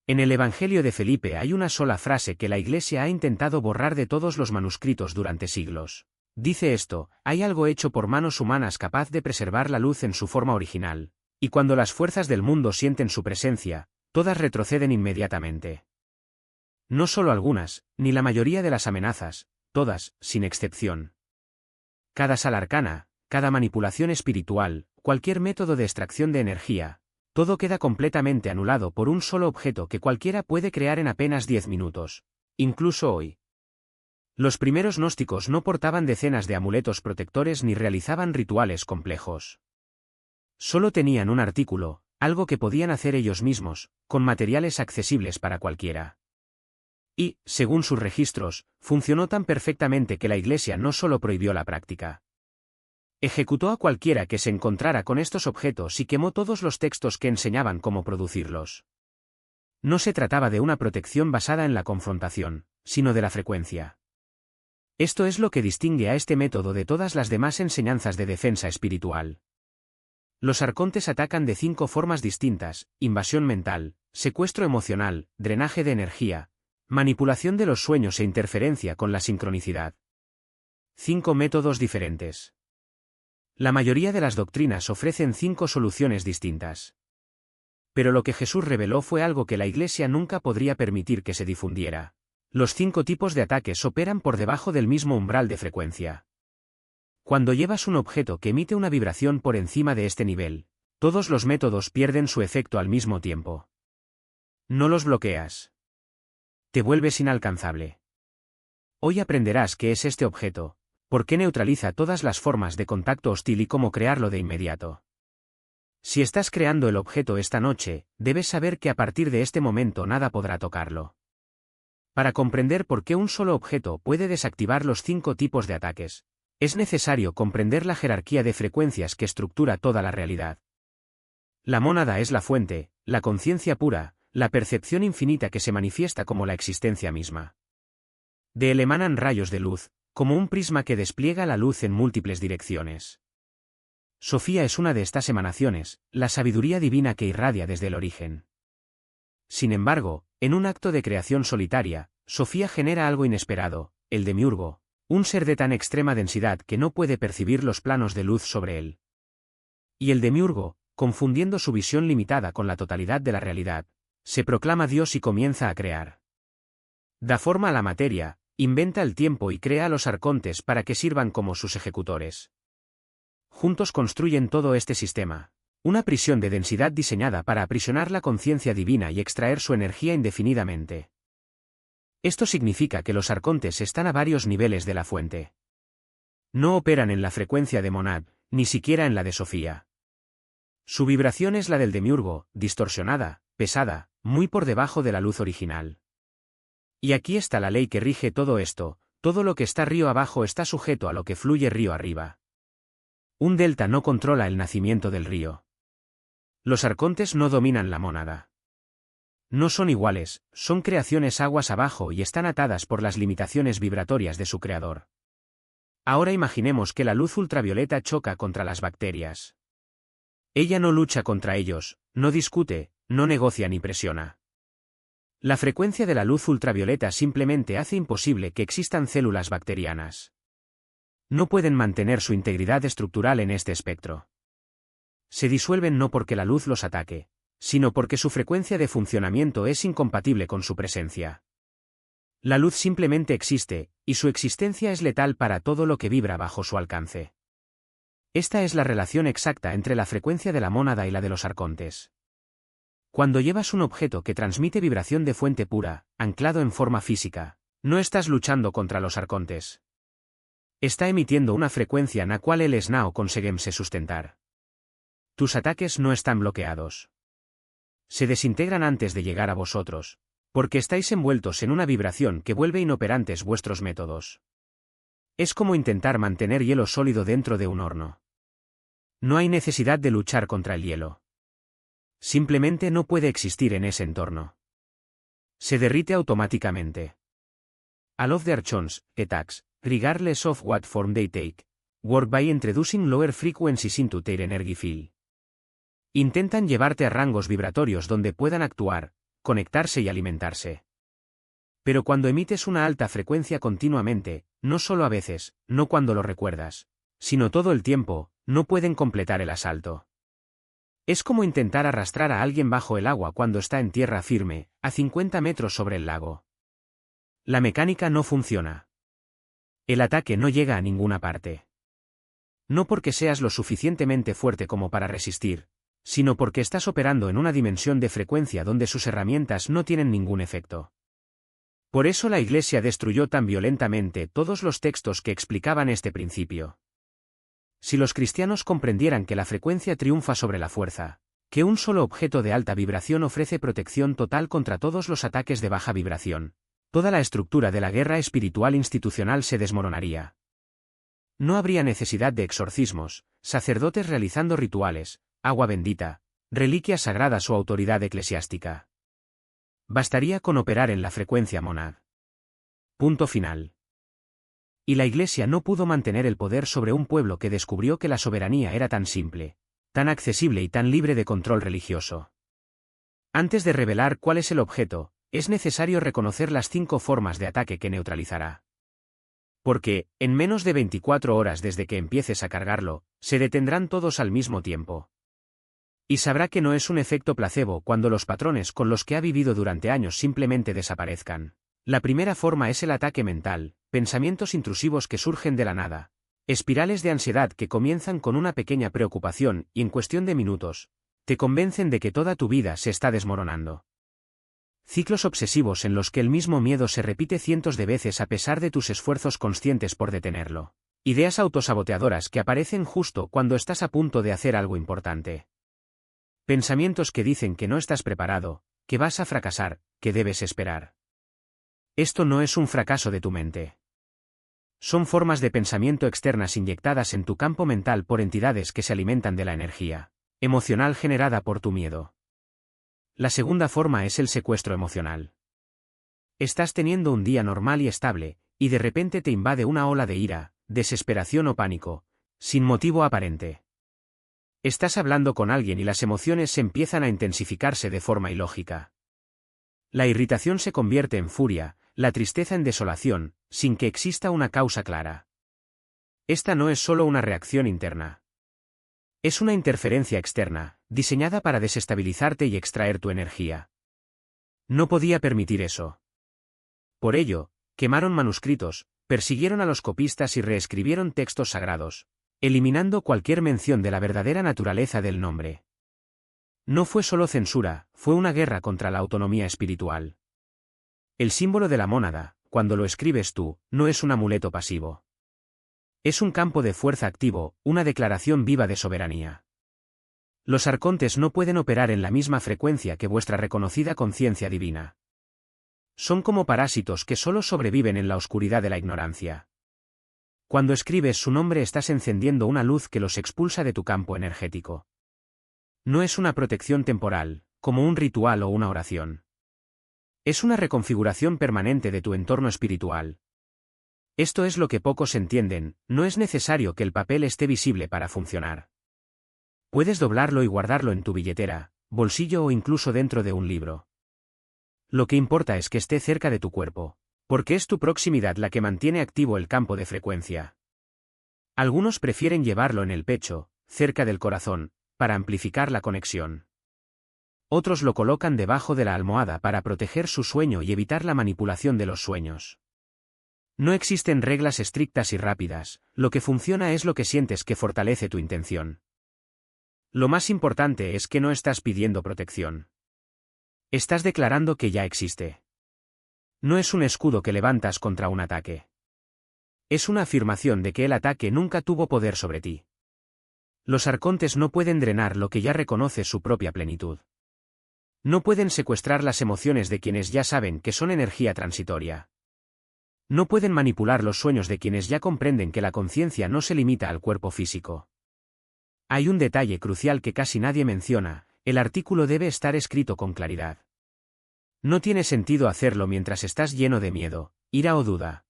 En el Evangelio de Felipe hay una sola frase que la Iglesia ha intentado borrar de todos los manuscritos durante siglos. Dice esto: hay algo hecho por manos humanas capaz de preservar la luz en su forma original, y cuando las fuerzas del mundo sienten su presencia, todas retroceden inmediatamente. No solo algunas, ni la mayoría de las amenazas, todas, sin excepción. Cada sal arcana, cada manipulación espiritual, cualquier método de extracción de energía, todo queda completamente anulado por un solo objeto que cualquiera puede crear en apenas 10 minutos. Incluso hoy. Los primeros gnósticos no portaban decenas de amuletos protectores ni realizaban rituales complejos. Solo tenían un artículo, algo que podían hacer ellos mismos, con materiales accesibles para cualquiera. Y, según sus registros, funcionó tan perfectamente que la Iglesia no solo prohibió la práctica. Ejecutó a cualquiera que se encontrara con estos objetos y quemó todos los textos que enseñaban cómo producirlos. No se trataba de una protección basada en la confrontación, sino de la frecuencia. Esto es lo que distingue a este método de todas las demás enseñanzas de defensa espiritual. Los arcontes atacan de 5 formas distintas: invasión mental, secuestro emocional, drenaje de energía, manipulación de los sueños e interferencia con la sincronicidad. 5 métodos diferentes. La mayoría de las doctrinas ofrecen 5 soluciones distintas. Pero lo que Jesús reveló fue algo que la Iglesia nunca podría permitir que se difundiera. Los 5 tipos de ataques operan por debajo del mismo umbral de frecuencia. Cuando llevas un objeto que emite una vibración por encima de este nivel, todos los métodos pierden su efecto al mismo tiempo. No los bloqueas. Te vuelves inalcanzable. Hoy aprenderás qué es este objeto, por qué neutraliza todas las formas de contacto hostil y cómo crearlo de inmediato. Si estás creando el objeto esta noche, debes saber que a partir de este momento nada podrá tocarlo. Para comprender por qué un solo objeto puede desactivar los 5 tipos de ataques, es necesario comprender la jerarquía de frecuencias que estructura toda la realidad. La mónada es la fuente, la conciencia pura, la percepción infinita que se manifiesta como la existencia misma. De él emanan rayos de luz, como un prisma que despliega la luz en múltiples direcciones. Sofía es una de estas emanaciones, la sabiduría divina que irradia desde el origen. Sin embargo, en un acto de creación solitaria, Sofía genera algo inesperado: el demiurgo, un ser de tan extrema densidad que no puede percibir los planos de luz sobre él. Y el demiurgo, confundiendo su visión limitada con la totalidad de la realidad, se proclama Dios y comienza a crear. Da forma a la materia, inventa el tiempo y crea a los arcontes para que sirvan como sus ejecutores. Juntos construyen todo este sistema, una prisión de densidad diseñada para aprisionar la conciencia divina y extraer su energía indefinidamente. Esto significa que los arcontes están a varios niveles de la fuente. No operan en la frecuencia de Monad, ni siquiera en la de Sofía. Su vibración es la del demiurgo, distorsionada, pesada, muy por debajo de la luz original. Y aquí está la ley que rige todo esto: todo lo que está río abajo está sujeto a lo que fluye río arriba. Un delta no controla el nacimiento del río. Los arcontes no dominan la mónada. No son iguales, son creaciones aguas abajo y están atadas por las limitaciones vibratorias de su creador. Ahora imaginemos que la luz ultravioleta choca contra las bacterias. Ella no lucha contra ellos, no discute, no negocia ni presiona. La frecuencia de la luz ultravioleta simplemente hace imposible que existan células bacterianas. No pueden mantener su integridad estructural en este espectro. Se disuelven no porque la luz los ataque, sino porque su frecuencia de funcionamiento es incompatible con su presencia. La luz simplemente existe, y su existencia es letal para todo lo que vibra bajo su alcance. Esta es la relación exacta entre la frecuencia de la mónada y la de los arcontes. Cuando llevas un objeto que transmite vibración de fuente pura, anclado en forma física, no estás luchando contra los arcontes. Está emitiendo una frecuencia en la cual el esnao conseguemse sustentar. Tus ataques no están bloqueados. Se desintegran antes de llegar a vosotros, porque estáis envueltos en una vibración que vuelve inoperantes vuestros métodos. Es como intentar mantener hielo sólido dentro de un horno. No hay necesidad de luchar contra el hielo. Simplemente no puede existir en ese entorno. Se derrite automáticamente. All of the archons, attacks, regardless of what form they take, work by introducing lower frequencies into their energy field. Intentan llevarte a rangos vibratorios donde puedan actuar, conectarse y alimentarse. Pero cuando emites una alta frecuencia continuamente, no solo a veces, no cuando lo recuerdas, sino todo el tiempo, no pueden completar el asalto. Es como intentar arrastrar a alguien bajo el agua cuando está en tierra firme, a 50 metros sobre el lago. La mecánica no funciona. El ataque no llega a ninguna parte. No porque seas lo suficientemente fuerte como para resistir, sino porque estás operando en una dimensión de frecuencia donde sus herramientas no tienen ningún efecto. Por eso la Iglesia destruyó tan violentamente todos los textos que explicaban este principio. Si los cristianos comprendieran que la frecuencia triunfa sobre la fuerza, que un solo objeto de alta vibración ofrece protección total contra todos los ataques de baja vibración, toda la estructura de la guerra espiritual institucional se desmoronaría. No habría necesidad de exorcismos, sacerdotes realizando rituales, agua bendita, reliquias sagradas o autoridad eclesiástica. Bastaría con operar en la frecuencia monad. Punto final. Y la Iglesia no pudo mantener el poder sobre un pueblo que descubrió que la soberanía era tan simple, tan accesible y tan libre de control religioso. Antes de revelar cuál es el objeto, es necesario reconocer las 5 formas de ataque que neutralizará. Porque, en menos de 24 horas desde que empieces a cargarlo, se detendrán todos al mismo tiempo. Y sabrá que no es un efecto placebo cuando los patrones con los que ha vivido durante años simplemente desaparezcan. La primera forma es el ataque mental, pensamientos intrusivos que surgen de la nada, espirales de ansiedad que comienzan con una pequeña preocupación y en cuestión de minutos, te convencen de que toda tu vida se está desmoronando. Ciclos obsesivos en los que el mismo miedo se repite cientos de veces a pesar de tus esfuerzos conscientes por detenerlo. Ideas autosaboteadoras que aparecen justo cuando estás a punto de hacer algo importante. Pensamientos que dicen que no estás preparado, que vas a fracasar, que debes esperar. Esto no es un fracaso de tu mente. Son formas de pensamiento externas inyectadas en tu campo mental por entidades que se alimentan de la energía emocional generada por tu miedo. La segunda forma es el secuestro emocional. Estás teniendo un día normal y estable, y de repente te invade una ola de ira, desesperación o pánico, sin motivo aparente. Estás hablando con alguien y las emociones se empiezan a intensificarse de forma ilógica. La irritación se convierte en furia, la tristeza en desolación, sin que exista una causa clara. Esta no es solo una reacción interna. Es una interferencia externa, diseñada para desestabilizarte y extraer tu energía. No podía permitir eso. Por ello, quemaron manuscritos, persiguieron a los copistas y reescribieron textos sagrados, eliminando cualquier mención de la verdadera naturaleza del nombre. No fue solo censura, fue una guerra contra la autonomía espiritual. El símbolo de la mónada, cuando lo escribes tú, no es un amuleto pasivo. Es un campo de fuerza activo, una declaración viva de soberanía. Los arcontes no pueden operar en la misma frecuencia que vuestra reconocida conciencia divina. Son como parásitos que solo sobreviven en la oscuridad de la ignorancia. Cuando escribes su nombre estás encendiendo una luz que los expulsa de tu campo energético. No es una protección temporal, como un ritual o una oración. Es una reconfiguración permanente de tu entorno espiritual. Esto es lo que pocos entienden, no es necesario que el papel esté visible para funcionar. Puedes doblarlo y guardarlo en tu billetera, bolsillo o incluso dentro de un libro. Lo que importa es que esté cerca de tu cuerpo, porque es tu proximidad la que mantiene activo el campo de frecuencia. Algunos prefieren llevarlo en el pecho, cerca del corazón, para amplificar la conexión. Otros lo colocan debajo de la almohada para proteger su sueño y evitar la manipulación de los sueños. No existen reglas estrictas y rápidas, lo que funciona es lo que sientes que fortalece tu intención. Lo más importante es que no estás pidiendo protección. Estás declarando que ya existe. No es un escudo que levantas contra un ataque. Es una afirmación de que el ataque nunca tuvo poder sobre ti. Los arcontes no pueden drenar lo que ya reconoce su propia plenitud. No pueden secuestrar las emociones de quienes ya saben que son energía transitoria. No pueden manipular los sueños de quienes ya comprenden que la conciencia no se limita al cuerpo físico. Hay un detalle crucial que casi nadie menciona, el artículo debe estar escrito con claridad. No tiene sentido hacerlo mientras estás lleno de miedo, ira o duda.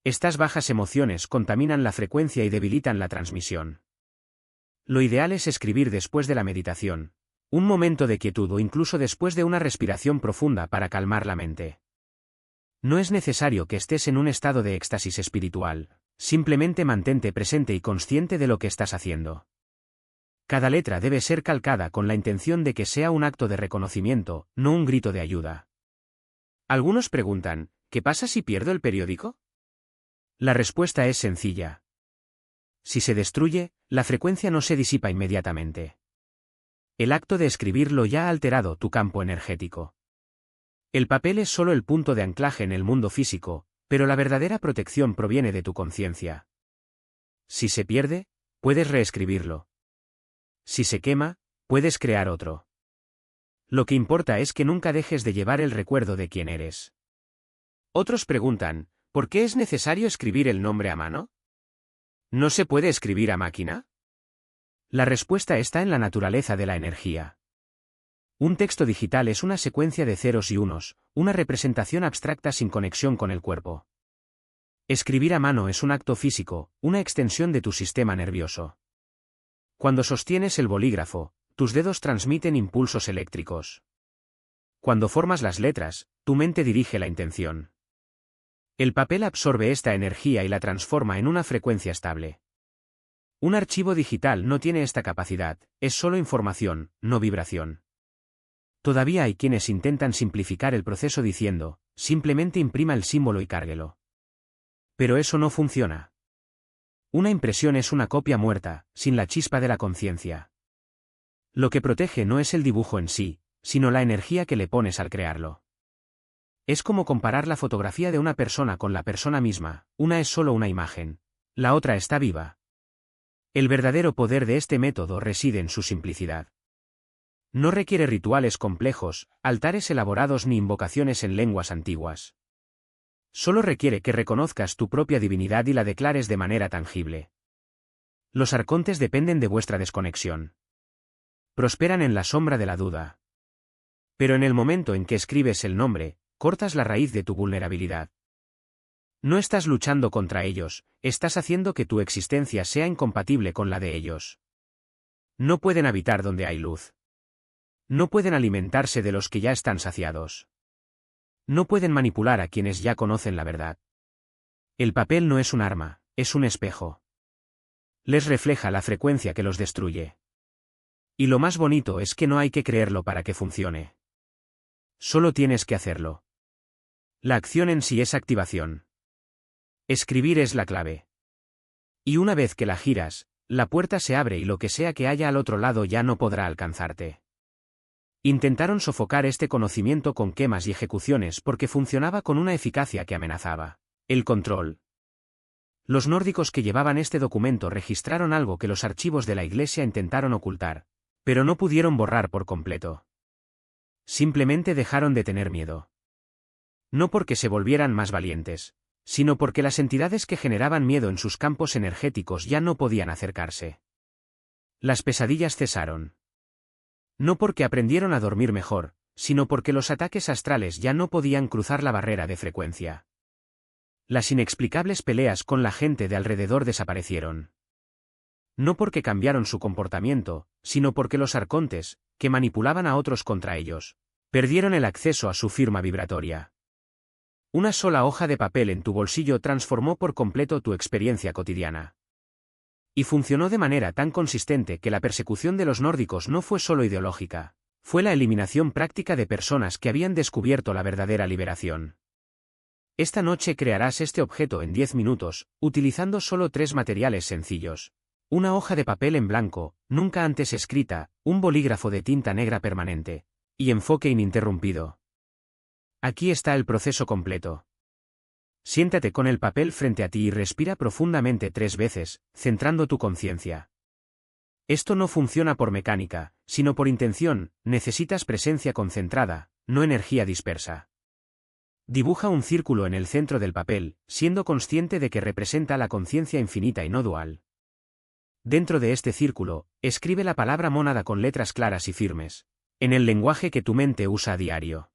Estas bajas emociones contaminan la frecuencia y debilitan la transmisión. Lo ideal es escribir después de la meditación, Un momento de quietud o incluso después de una respiración profunda para calmar la mente. No es necesario que estés en un estado de éxtasis espiritual, simplemente mantente presente y consciente de lo que estás haciendo. Cada letra debe ser calcada con la intención de que sea un acto de reconocimiento, no un grito de ayuda. Algunos preguntan, ¿qué pasa si pierdo el periódico? La respuesta es sencilla. Si se destruye, la frecuencia no se disipa inmediatamente. El acto de escribirlo ya ha alterado tu campo energético. El papel es solo el punto de anclaje en el mundo físico, pero la verdadera protección proviene de tu conciencia. Si se pierde, puedes reescribirlo. Si se quema, puedes crear otro. Lo que importa es que nunca dejes de llevar el recuerdo de quién eres. Otros preguntan, ¿por qué es necesario escribir el nombre a mano? ¿No se puede escribir a máquina? La respuesta está en la naturaleza de la energía. Un texto digital es una secuencia de ceros y unos, una representación abstracta sin conexión con el cuerpo. Escribir a mano es un acto físico, una extensión de tu sistema nervioso. Cuando sostienes el bolígrafo, tus dedos transmiten impulsos eléctricos. Cuando formas las letras, tu mente dirige la intención. El papel absorbe esta energía y la transforma en una frecuencia estable. Un archivo digital no tiene esta capacidad, es solo información, no vibración. Todavía hay quienes intentan simplificar el proceso diciendo, simplemente imprima el símbolo y cárguelo. Pero eso no funciona. Una impresión es una copia muerta, sin la chispa de la conciencia. Lo que protege no es el dibujo en sí, sino la energía que le pones al crearlo. Es como comparar la fotografía de una persona con la persona misma, una es solo una imagen, la otra está viva. El verdadero poder de este método reside en su simplicidad. No requiere rituales complejos, altares elaborados ni invocaciones en lenguas antiguas. Solo requiere que reconozcas tu propia divinidad y la declares de manera tangible. Los arcontes dependen de vuestra desconexión. Prosperan en la sombra de la duda. Pero en el momento en que escribes el nombre, cortas la raíz de tu vulnerabilidad. No estás luchando contra ellos, estás haciendo que tu existencia sea incompatible con la de ellos. No pueden habitar donde hay luz. No pueden alimentarse de los que ya están saciados. No pueden manipular a quienes ya conocen la verdad. El papel no es un arma, es un espejo. Les refleja la frecuencia que los destruye. Y lo más bonito es que no hay que creerlo para que funcione. Solo tienes que hacerlo. La acción en sí es activación. Escribir es la clave. Y una vez que la giras, la puerta se abre y lo que sea que haya al otro lado ya no podrá alcanzarte. Intentaron sofocar este conocimiento con quemas y ejecuciones porque funcionaba con una eficacia que amenazaba el control. Los nórdicos que llevaban este documento registraron algo que los archivos de la Iglesia intentaron ocultar, pero no pudieron borrar por completo. Simplemente dejaron de tener miedo. No porque se volvieran más valientes, sino porque las entidades que generaban miedo en sus campos energéticos ya no podían acercarse. Las pesadillas cesaron. No porque aprendieron a dormir mejor, sino porque los ataques astrales ya no podían cruzar la barrera de frecuencia. Las inexplicables peleas con la gente de alrededor desaparecieron. No porque cambiaron su comportamiento, sino porque los arcontes, que manipulaban a otros contra ellos, perdieron el acceso a su firma vibratoria. Una sola hoja de papel en tu bolsillo transformó por completo tu experiencia cotidiana. Y funcionó de manera tan consistente que la persecución de los nórdicos no fue solo ideológica, fue la eliminación práctica de personas que habían descubierto la verdadera liberación. Esta noche crearás este objeto en 10 minutos, utilizando solo 3 materiales sencillos. Una hoja de papel en blanco, nunca antes escrita, un bolígrafo de tinta negra permanente, y enfoque ininterrumpido. Aquí está el proceso completo. Siéntate con el papel frente a ti y respira profundamente 3 veces, centrando tu conciencia. Esto no funciona por mecánica, sino por intención, necesitas presencia concentrada, no energía dispersa. Dibuja un círculo en el centro del papel, siendo consciente de que representa la conciencia infinita y no dual. Dentro de este círculo, escribe la palabra mónada con letras claras y firmes, en el lenguaje que tu mente usa a diario.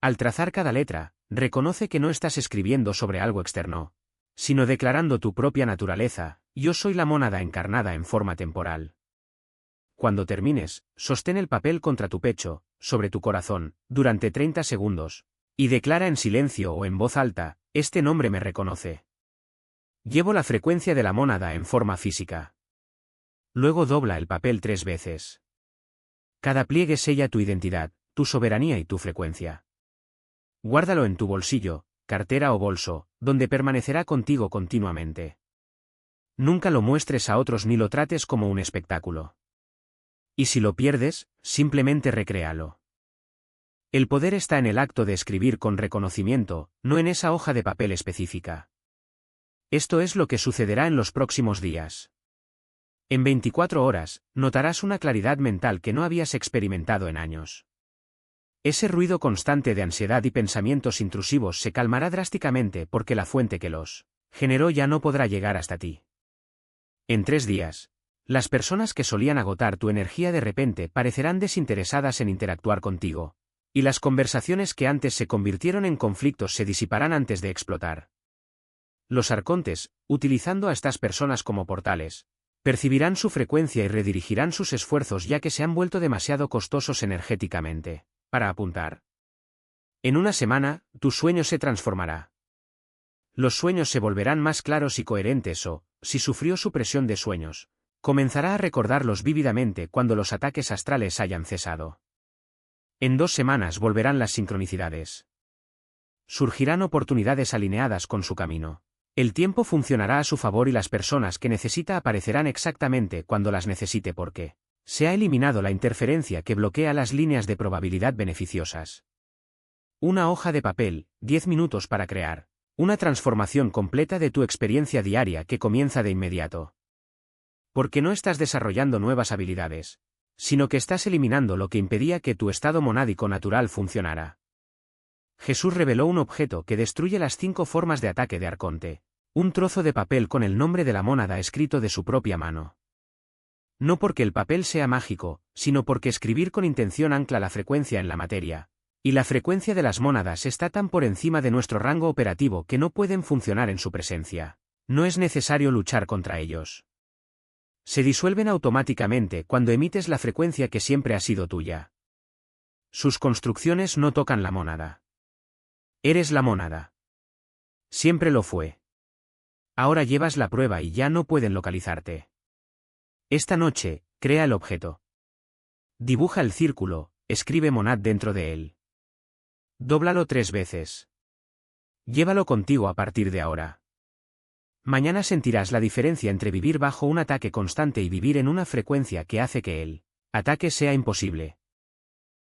Al trazar cada letra, reconoce que no estás escribiendo sobre algo externo, sino declarando tu propia naturaleza: yo soy la mónada encarnada en forma temporal. Cuando termines, sostén el papel contra tu pecho, sobre tu corazón, durante 30 segundos. Y declara en silencio o en voz alta, este nombre me reconoce. Llevo la frecuencia de la mónada en forma física. Luego dobla el papel 3 veces. Cada pliegue sella tu identidad, tu soberanía y tu frecuencia. Guárdalo en tu bolsillo, cartera o bolso, donde permanecerá contigo continuamente. Nunca lo muestres a otros ni lo trates como un espectáculo. Y si lo pierdes, simplemente recréalo. El poder está en el acto de escribir con reconocimiento, no en esa hoja de papel específica. Esto es lo que sucederá en los próximos días. En 24 horas, notarás una claridad mental que no habías experimentado en años. Ese ruido constante de ansiedad y pensamientos intrusivos se calmará drásticamente porque la fuente que los generó ya no podrá llegar hasta ti. En 3 días, las personas que solían agotar tu energía de repente parecerán desinteresadas en interactuar contigo, y las conversaciones que antes se convirtieron en conflictos se disiparán antes de explotar. Los arcontes, utilizando a estas personas como portales, percibirán su frecuencia y redirigirán sus esfuerzos ya que se han vuelto demasiado costosos energéticamente para apuntar. En una semana, tu sueño se transformará. Los sueños se volverán más claros y coherentes o, si sufrió supresión de sueños, comenzará a recordarlos vívidamente cuando los ataques astrales hayan cesado. En 2 semanas volverán las sincronicidades. Surgirán oportunidades alineadas con su camino. El tiempo funcionará a su favor y las personas que necesita aparecerán exactamente cuando las necesite porque se ha eliminado la interferencia que bloquea las líneas de probabilidad beneficiosas. Una hoja de papel, 10 minutos para crear una transformación completa de tu experiencia diaria que comienza de inmediato. Porque no estás desarrollando nuevas habilidades, sino que estás eliminando lo que impedía que tu estado monádico natural funcionara. Jesús reveló un objeto que destruye las 5 formas de ataque de Arconte, un trozo de papel con el nombre de la mónada escrito de su propia mano. No porque el papel sea mágico, sino porque escribir con intención ancla la frecuencia en la materia, y la frecuencia de las mónadas está tan por encima de nuestro rango operativo que no pueden funcionar en su presencia. No es necesario luchar contra ellos. Se disuelven automáticamente cuando emites la frecuencia que siempre ha sido tuya. Sus construcciones no tocan la mónada. Eres la mónada. Siempre lo fue. Ahora llevas la prueba y ya no pueden localizarte. Esta noche, crea el objeto. Dibuja el círculo, escribe monad dentro de él. Dóblalo 3 veces. Llévalo contigo a partir de ahora. Mañana sentirás la diferencia entre vivir bajo un ataque constante y vivir en una frecuencia que hace que el ataque sea imposible.